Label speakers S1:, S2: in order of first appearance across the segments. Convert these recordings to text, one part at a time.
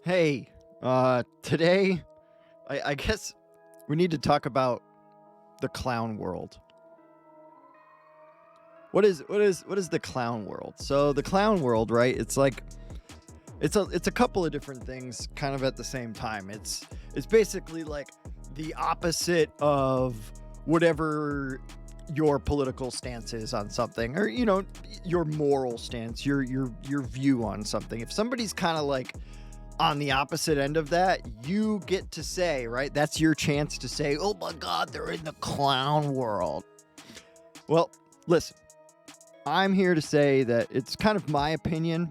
S1: Hey, today I guess we need to talk about the clown world. What is the clown world? So the clown world, right? It's like it's a couple of different things kind of at the same time. It's basically like the opposite of whatever your political stance is on something, or your moral stance, your view on something. If somebody's kind of like on the opposite end of that, you get to say, right? That's your chance to say, oh my God, they're in the clown world. Well, listen, I'm here to say that it's kind of my opinion.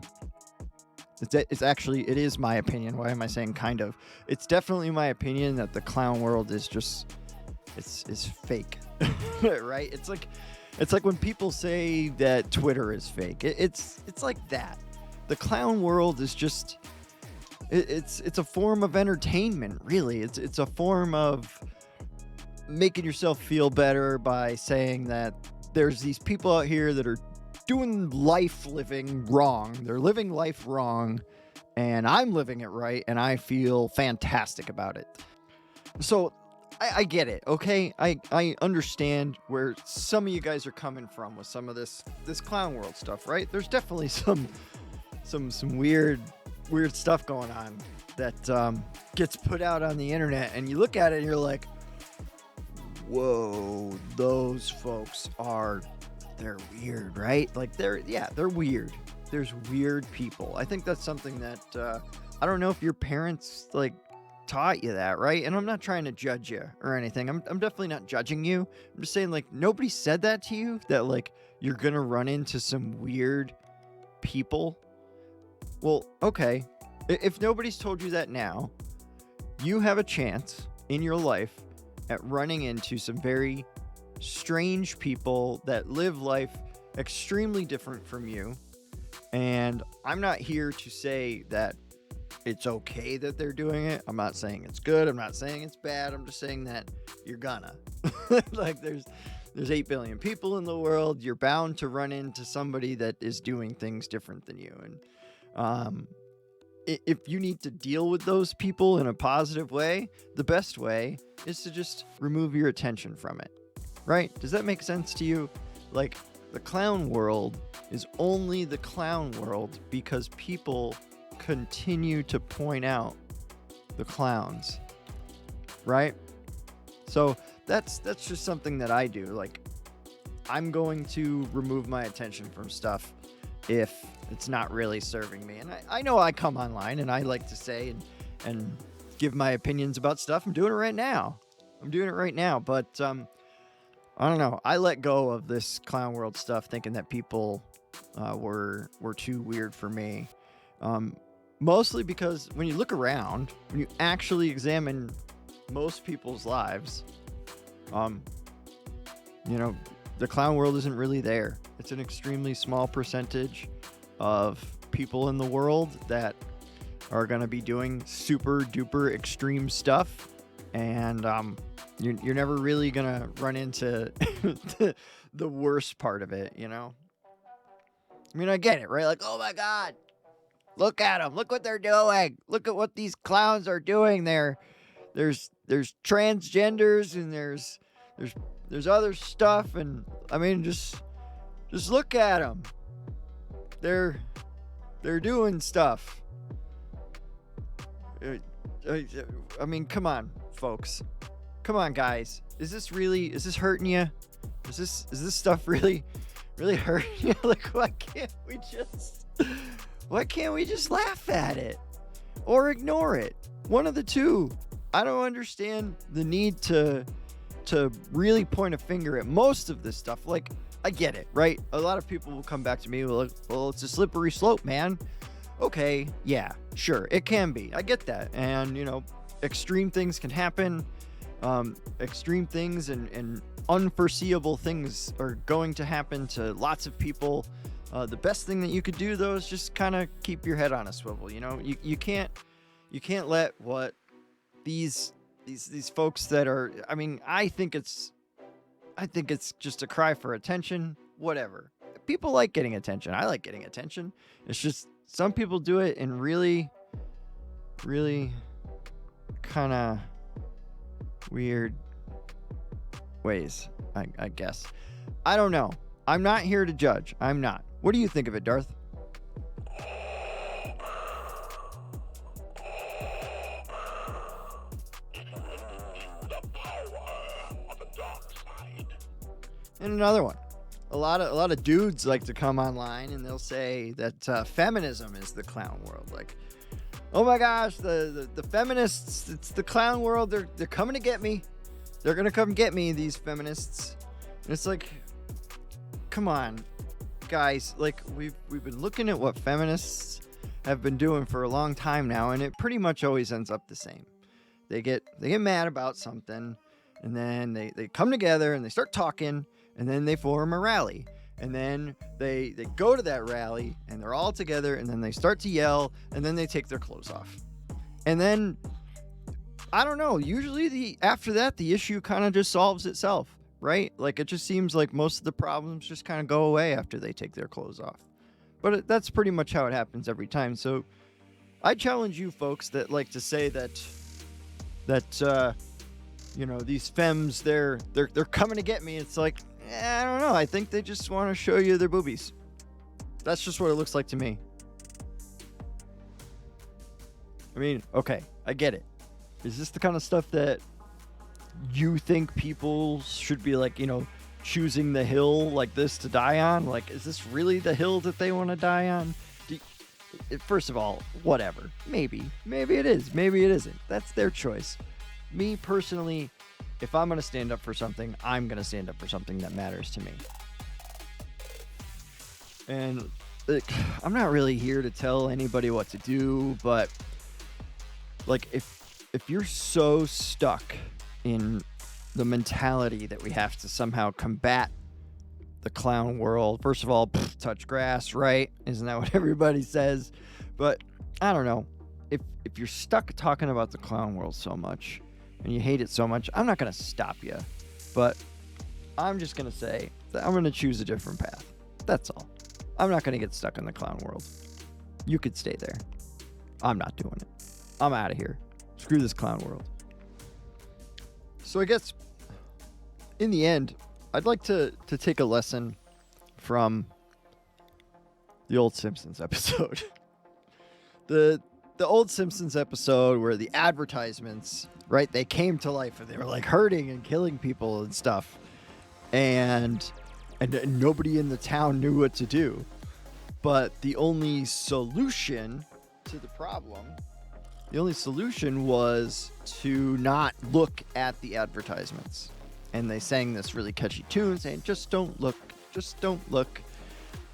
S1: It is my opinion. Why am I saying kind of? It's definitely my opinion that the clown world is just, is fake, right? It's like when people say that Twitter is fake. It's like that. The clown world is just it's a form of entertainment, really. It's a form of making yourself feel better by saying that there's these people out here that are doing life living wrong. They're living life wrong, and I'm living it right, and I feel fantastic about it. So I get it, okay? I understand where some of you guys are coming from with some of this clown world stuff, right? There's definitely some weird stuff going on that gets put out on the internet, and you look at it and you're like, whoa, those folks they're weird, right? Like they're weird. There's weird people. I think that's something that I don't know if your parents like taught you that, right? And I'm not trying to judge you or anything. I'm definitely not judging you. I'm just saying, like, nobody said that to you, that like you're gonna run into some weird people. Well, okay. If nobody's told you that now, you have a chance in your life at running into some very strange people that live life extremely different from you. And I'm not here to say that it's okay that they're doing it. I'm not saying it's good. I'm not saying it's bad. I'm just saying that you're gonna. Like there's 8 billion people in the world. You're bound to run into somebody that is doing things different than you. And if you need to deal with those people in a positive way, the best way is to just remove your attention from it. Right? Does that make sense to you? Like, the clown world is only the clown world because people continue to point out the clowns. Right? So that's just something that I do. Like, I'm going to remove my attention from stuff if it's not really serving me. And I know I come online and I like to say and give my opinions about stuff. I'm doing it right now. But I don't know. I let go of this clown world stuff thinking that people were too weird for me. Mostly because when you look around, when you actually examine most people's lives, the clown world isn't really there. It's an extremely small percentage of people in the world that are going to be doing super duper extreme stuff. And you're never really going to run into the worst part of it, I mean, I get it, right? Like, oh my God, look at them. Look what they're doing. Look at what these clowns are doing there. There's transgenders and there's other stuff. And I mean, just look at them. They're doing stuff. I mean, come on, folks. Come on, guys. Is this hurting you? Is this stuff really hurting you? Like, why can't we just laugh at it or ignore it? One of the two. I don't understand the need to really point a finger at most of this stuff. Like, I get it, right? A lot of people will come back to me with, well, it's a slippery slope, man. Okay, yeah, sure, it can be. I get that. And, extreme things can happen. Extreme things and unforeseeable things are going to happen to lots of people. The best thing that you could do, though, is just kind of keep your head on a swivel. You can't let what these folks that are, I mean, I think it's just a cry for attention. Whatever. People like getting attention. I like getting attention. It's just some people do it in really really kind of weird ways, I guess. I don't know. I'm not here to judge. I'm not. What do you think of it, Darth? And another one. A lot of dudes like to come online and they'll say that feminism is the clown world. Like, oh my gosh, the feminists, it's the clown world. They're coming to get me. They're gonna come get me, these feminists. And it's like, come on, guys. Like, we've been looking at what feminists have been doing for a long time now, and it pretty much always ends up the same. They get mad about something, and then they come together and they start talking, and then they form a rally. And then they go to that rally, and they're all together, and then they start to yell, and then they take their clothes off. And then, I don't know, usually after that, the issue kind of just solves itself, right? Like, it just seems like most of the problems just kind of go away after they take their clothes off. But that's pretty much how it happens every time. So I challenge you folks that like to say that these femmes, they're coming to get me. It's like, I don't know. I think they just want to show you their boobies. That's just what it looks like to me. I mean, okay, I get it. Is this the kind of stuff that you think people should be like, choosing the hill like this to die on? Like, is this really the hill that they want to die on? First of all, whatever. Maybe it is. Maybe it isn't. That's their choice. Me personally, if I'm going to stand up for something, I'm going to stand up for something that matters to me. And I'm not really here to tell anybody what to do, but like, if you're so stuck in the mentality that we have to somehow combat the clown world, first of all, touch grass, right? Isn't that what everybody says? But I don't know. If you're stuck talking about the clown world so much and you hate it so much, I'm not going to stop you. But I'm just going to say that I'm going to choose a different path. That's all. I'm not going to get stuck in the clown world. You could stay there. I'm not doing it. I'm out of here. Screw this clown world. So I guess in the end, I'd like to take a lesson from the old Simpsons episode. The old Simpsons episode where the advertisements, right, they came to life and they were like hurting and killing people and stuff. And nobody in the town knew what to do. But the only solution to the problem, was to not look at the advertisements. And they sang this really catchy tune saying, just don't look.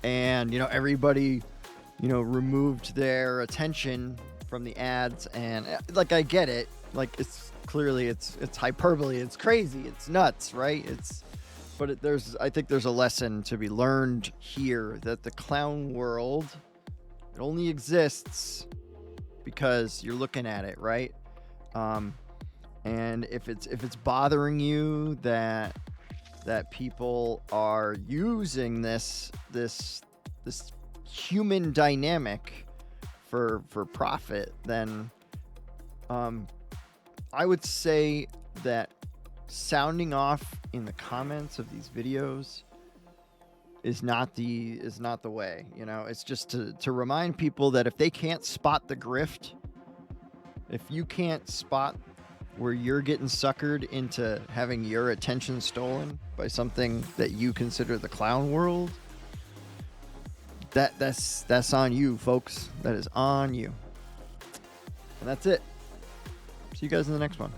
S1: And, everybody, removed their attention from the ads. And like, I get it. Like, it's clearly it's hyperbole. It's crazy. It's nuts, right? I think there's a lesson to be learned here that the clown world, it only exists because you're looking at it, right? And if it's bothering you that people are using this human dynamic for profit, then I would say that sounding off in the comments of these videos is not the way. It's just to remind people that if they can't spot the grift, if you can't spot where you're getting suckered into having your attention stolen by something that you consider the clown world, that's on you, folks. That is on you. And that's it. See you guys in the next one.